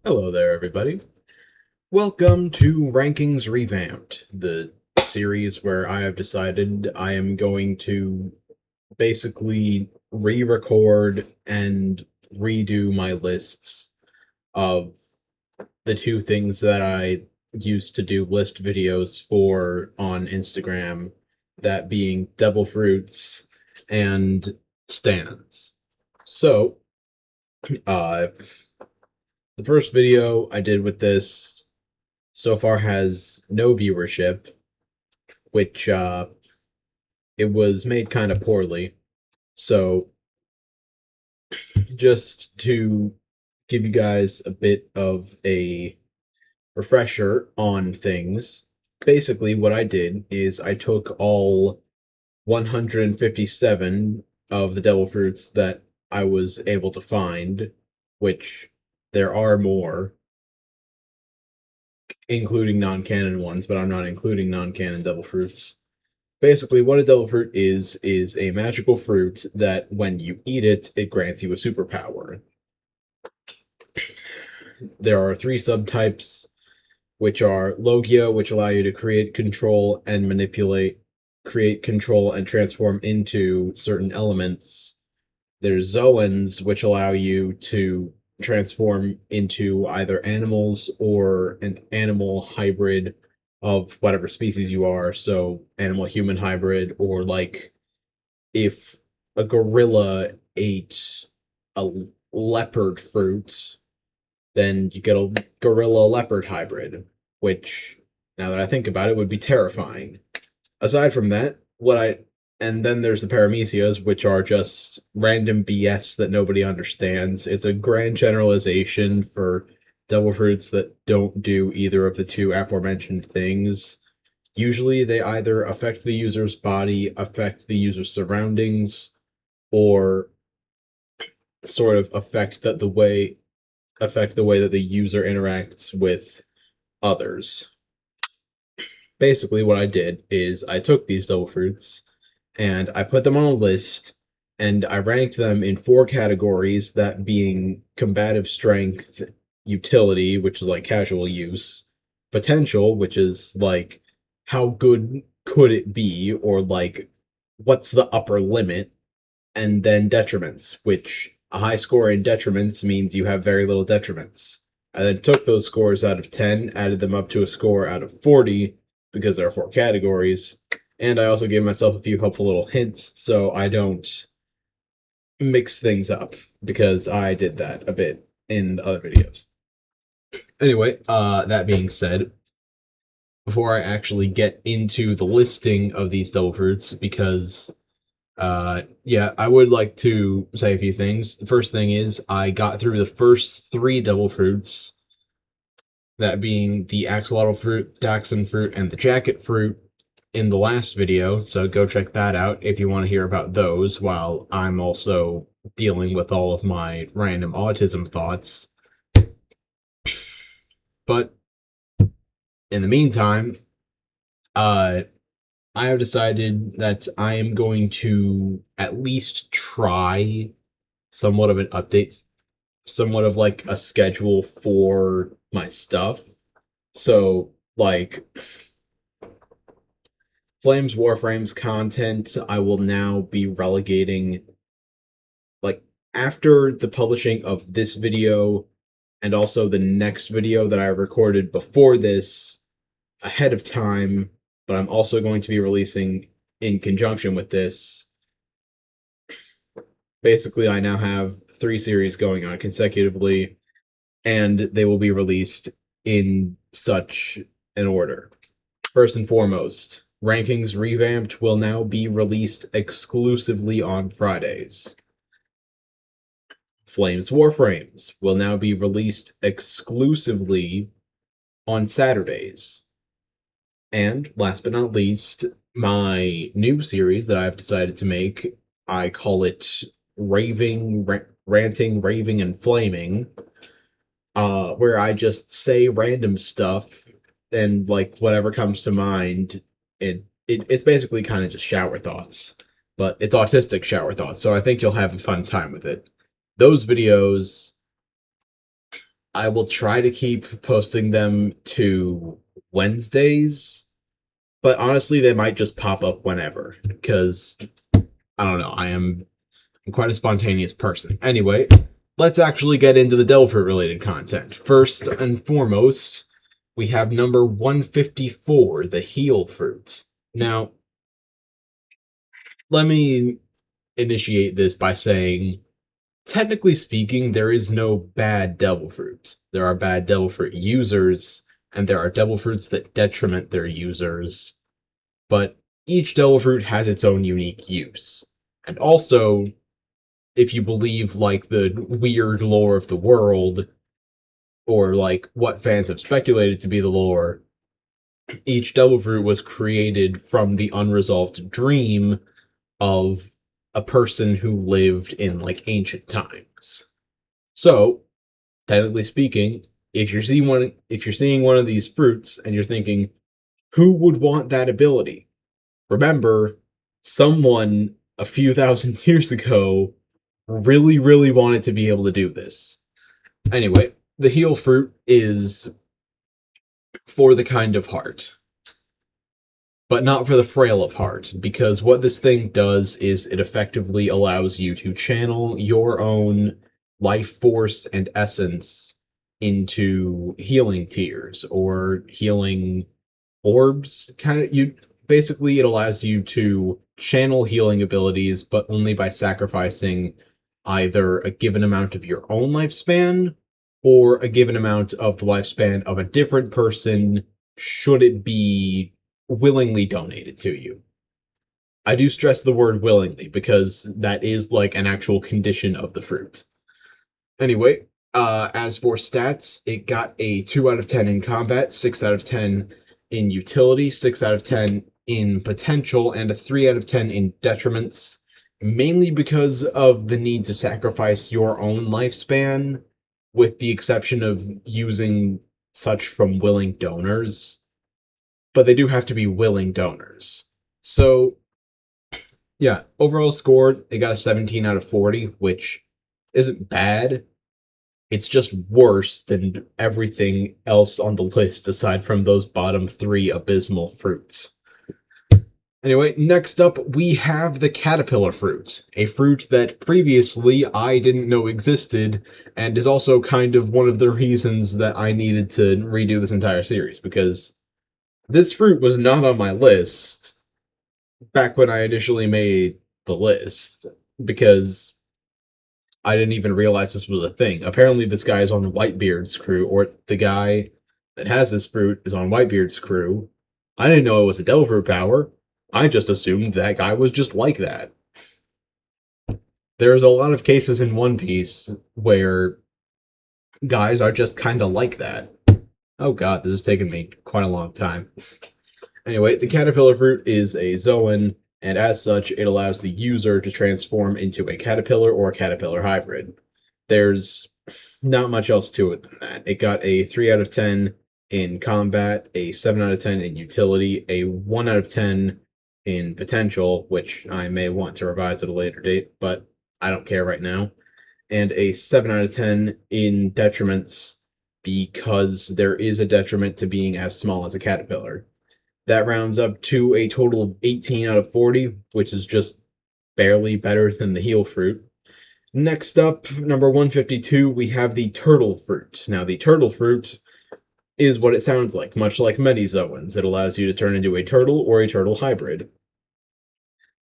Hello there, everybody. Welcome to Rankings Revamped, the series where I have decided I am going to basically re-record and redo my lists of the two things that I used to do list videos for on Instagram, that being devil fruits and stands. So, uh, the first video I did with this so far has no viewership, which it was made kind of poorly. So just to give you guys a bit of a refresher on things, basically what I did is I took all 157 of the devil fruits that I was able to find, which there are more, including non-canon ones, but I'm not including non-canon devil fruits. Basically, what a devil fruit is a magical fruit that when you eat it, it grants you a superpower. There are three subtypes, which are Logia, which allow you to create, control, and manipulate, create, control, and transform into certain elements. There's Zoans, which allow you to transform into either animals or an animal hybrid of whatever species you are. So, animal human hybrid, or like if a gorilla ate a leopard fruit, then you get a gorilla leopard hybrid, which, now that I think about it, would be terrifying. Aside from that, and then there's the paramecias, which are just random BS that nobody understands. It's a grand generalization for devil fruits that don't do either of the two aforementioned things. Usually they either affect the user's body, affect the user's surroundings, or sort of affect the way that the user interacts with others. Basically, what I did is I took these devil fruits and I put them on a list and I ranked them in four categories, that being combative strength, utility, which is like casual use, potential, which is like how good could it be, or like what's the upper limit, and then detriments, which a high score in detriments means you have very little detriments. I then took those scores out of 10, added them up to a score out of 40, because there are four categories, and I also gave myself a few helpful little hints so I don't mix things up, because I did that a bit in the other videos. Anyway, that being said, before I actually get into the listing of these devil fruits, because yeah, I would like to say a few things. The first thing is I got through the first three devil fruits, that being the axolotl fruit, dachshund fruit, and the jacket fruit, in the last video, so go check that out if you want to hear about those, while I'm also dealing with all of my random autism thoughts. But in the meantime, uh, I have decided that I am going to at least try somewhat of an update, somewhat of like a schedule for my stuff. So, like, Flames Warframes content, I will now be relegating, like, after the publishing of this video and also the next video that I recorded before this ahead of time, but I'm also going to be releasing in conjunction with this. Basically, I now have three series going on consecutively, and they will be released in such an order. First and foremost, Rankings Revamped will now be released exclusively on Fridays. Flames Warframes will now be released exclusively on Saturdays. And last but not least, my new series that I've decided to make, I call it Ranting, Raving, and Flaming, where I just say random stuff and like whatever comes to mind. It's basically kind of just shower thoughts, but it's autistic shower thoughts, so I think you'll have a fun time with it. Those videos I will try to keep posting them to Wednesdays, but honestly, they might just pop up whenever, because I don't know, I'm quite a spontaneous person. Anyway, let's actually get into the Delver related content. First and foremost, we have number 154, the Heal Fruit. Now, let me initiate this by saying, technically speaking, there is no bad devil fruit. There are bad devil fruit users, and there are devil fruits that detriment their users, but each devil fruit has its own unique use. And also, if you believe like the weird lore of the world, or like what fans have speculated to be the lore, each devil fruit was created from the unresolved dream of a person who lived in like ancient times. So, technically speaking, if you're seeing one of these fruits and you're thinking, who would want that ability? Remember, someone a few thousand years ago really, really wanted to be able to do this. Anyway, the heal fruit is for the kind of heart, but not for the frail of heart, because what this thing does is it effectively allows you to channel your own life force and essence into healing tears or healing orbs. Kind of, you basically, it allows you to channel healing abilities, but only by sacrificing either a given amount of your own lifespan or a given amount of the lifespan of a different person, should it be willingly donated to you. I do stress the word willingly because that is like an actual condition of the fruit. Anyway, as for stats, it got a 2 out of 10 in combat, 6 out of 10 in utility, 6 out of 10 in potential, and a 3 out of 10 in detriments, mainly because of the need to sacrifice your own lifespan, with the exception of using such from willing donors. But they do have to be willing donors. So, yeah, overall score, it got a 17 out of 40, which isn't bad. It's just worse than everything else on the list aside from those bottom three abysmal fruits. Anyway, next up we have the caterpillar fruit, a fruit that previously I didn't know existed, and is also kind of one of the reasons that I needed to redo this entire series, because this fruit was not on my list back when I initially made the list, because I didn't even realize this was a thing. Apparently, this guy is on Whitebeard's crew, or the guy that has this fruit is on Whitebeard's crew. I didn't know it was a devil fruit power. I just assumed that guy was just like that. There's a lot of cases in One Piece where guys are just kind of like that. Oh god, this has taken me quite a long time. Anyway, the caterpillar fruit is a Zoan, and as such, it allows the user to transform into a caterpillar or a caterpillar hybrid. There's not much else to it than that. It got a 3 out of 10 in combat, a 7 out of 10 in utility, a 1 out of 10 in potential, which I may want to revise at a later date, but I don't care right now, and a 7 out of 10 in detriments, because there is a detriment to being as small as a caterpillar. That rounds up to a total of 18 out of 40, which is just barely better than the heal fruit. Next up, number 152, we have the turtle fruit. Now, the turtle fruit is what it sounds like, much like many Zoans. It allows you to turn into a turtle or a turtle hybrid.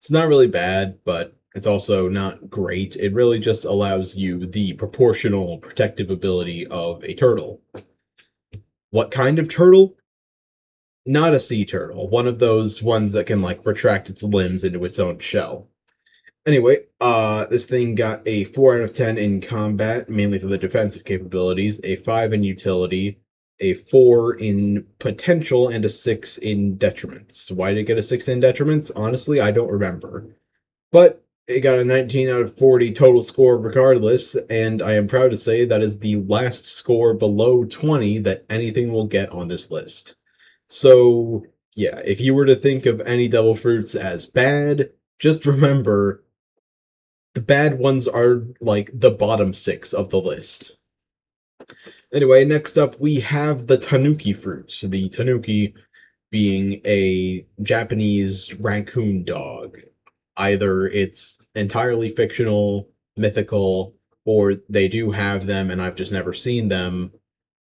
It's not really bad, but it's also not great. It really just allows you the proportional protective ability of a turtle. What kind of turtle? Not a sea turtle, one of those ones that can like retract its limbs into its own shell. Anyway, this thing got a 4 out of 10 in combat, mainly for the defensive capabilities, a 5 in utility, a 4 in potential, and a 6 in detriments. Why did it get a 6 in detriments? Honestly, I don't remember. But it got a 19 out of 40 total score regardless, and I am proud to say that is the last score below 20 that anything will get on this list. So, yeah, if you were to think of any devil fruits as bad, just remember the bad ones are like the bottom 6 of the list. Anyway, next up we have the tanuki fruit. The tanuki being a Japanese raccoon dog. Either it's entirely fictional, mythical, or they do have them and I've just never seen them,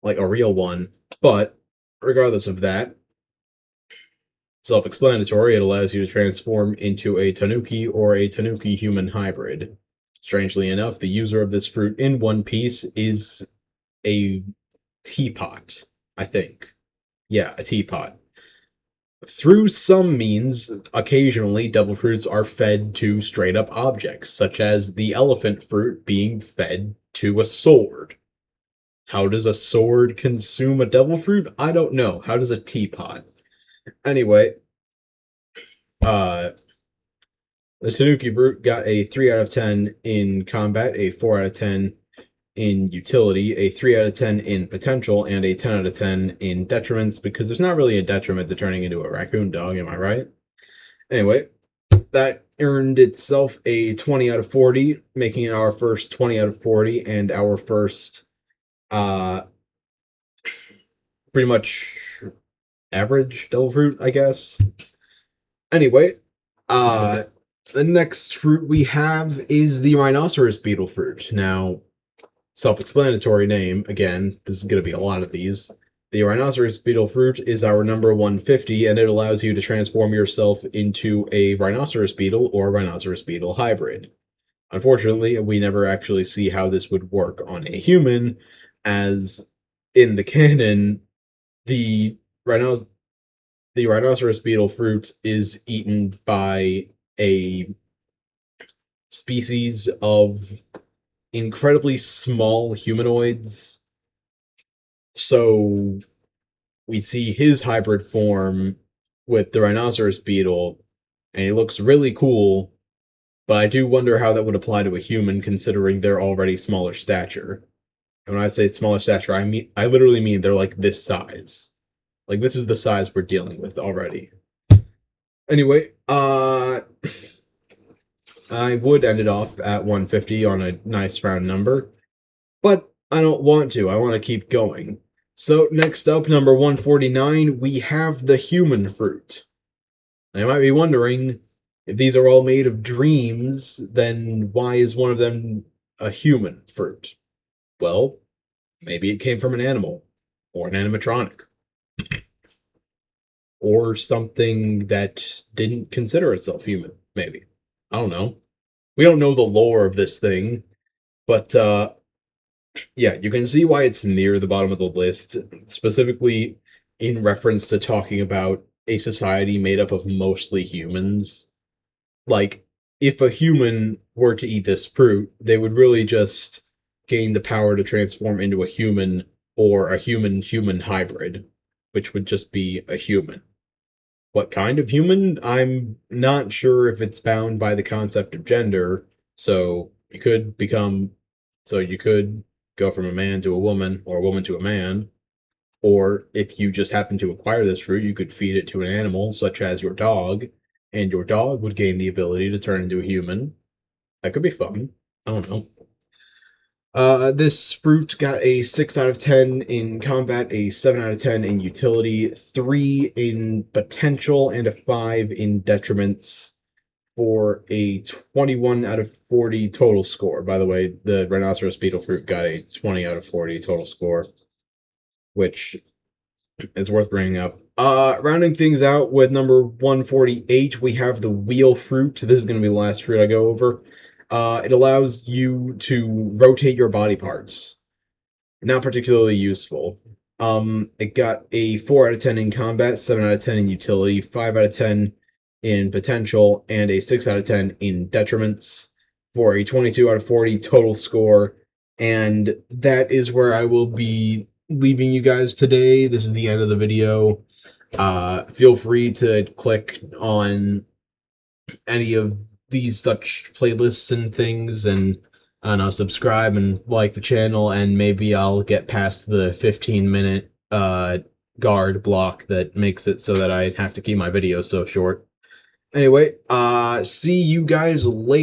like a real one. But regardless of that, self explanatory, it allows you to transform into a tanuki or a tanuki human hybrid. Strangely enough, the user of this fruit in One Piece is a teapot, I think. Yeah, a teapot. Through some means, occasionally devil fruits are fed to straight up objects, such as the elephant fruit being fed to a sword. How does a sword consume a devil fruit? I don't know. How does a teapot? Anyway, uh, the Tanuki fruit got a 3 out of 10 in combat, a 4 out of 10 in utility, a 3 out of 10 in potential, and a 10 out of 10 in detriments, because there's not really a detriment to turning into a raccoon dog, am I right? Anyway, that earned itself a 20 out of 40, making it our first 20 out of 40 and our first uh pretty much average devil fruit, I guess. Anyway, uh the next fruit we have is the rhinoceros beetle fruit. Now, self-explanatory name, again, this is going to be a lot of these. The rhinoceros beetle fruit is our number 150, and it allows you to transform yourself into a rhinoceros beetle or rhinoceros beetle hybrid. Unfortunately, we never actually see how this would work on a human, as in the canon, the rhinos the rhinoceros beetle fruit is eaten by a species of incredibly small humanoids. So we see his hybrid form with the rhinoceros beetle, and he looks really cool, but I do wonder how that would apply to a human considering their already smaller stature. And when I say smaller stature, I literally mean they're like this size. Like this is the size we're dealing with already. Anyway, I would end it off at 150 on a nice round number, but I don't want to. I want to keep going. So next up, number 149, we have the human fruit. Now, you might be wondering, if these are all made of dreams, then why is one of them a human fruit? Well, maybe it came from an animal, or an animatronic, or something that didn't consider itself human, maybe. I don't know. We don't know the lore of this thing, but yeah, you can see why it's near the bottom of the list, specifically in reference to talking about a society made up of mostly humans. Like, if a human were to eat this fruit, they would really just gain the power to transform into a human or a human-human hybrid, which would just be a human. What kind of human? I'm not sure if it's bound by the concept of gender, so you could go from a man to a woman or a woman to a man, or if you just happen to acquire this fruit, you could feed it to an animal such as your dog, and your dog would gain the ability to turn into a human. That could be fun. I don't know. This fruit got a 6 out of 10 in combat, a 7 out of 10 in utility, 3 in potential, and a 5 in detriments for a 21 out of 40 total score. By the way, the rhinoceros beetle fruit got a 20 out of 40 total score, which is worth bringing up. Rounding things out with number 148, we have the wheel fruit. This is going to be the last fruit I go over. It allows you to rotate your body parts. Not particularly useful. It got a 4 out of 10 in combat, 7 out of 10 in utility, 5 out of 10 in potential, and a 6 out of 10 in detriments for a 22 out of 40 total score. And that is where I will be leaving you guys today. This is the end of the video. Feel free to click on any of these such playlists and things, and I don't know, subscribe and like the channel, and maybe I'll get past the 15-minute guard block that makes it so that I have to keep my videos so short. Anyway, see you guys later.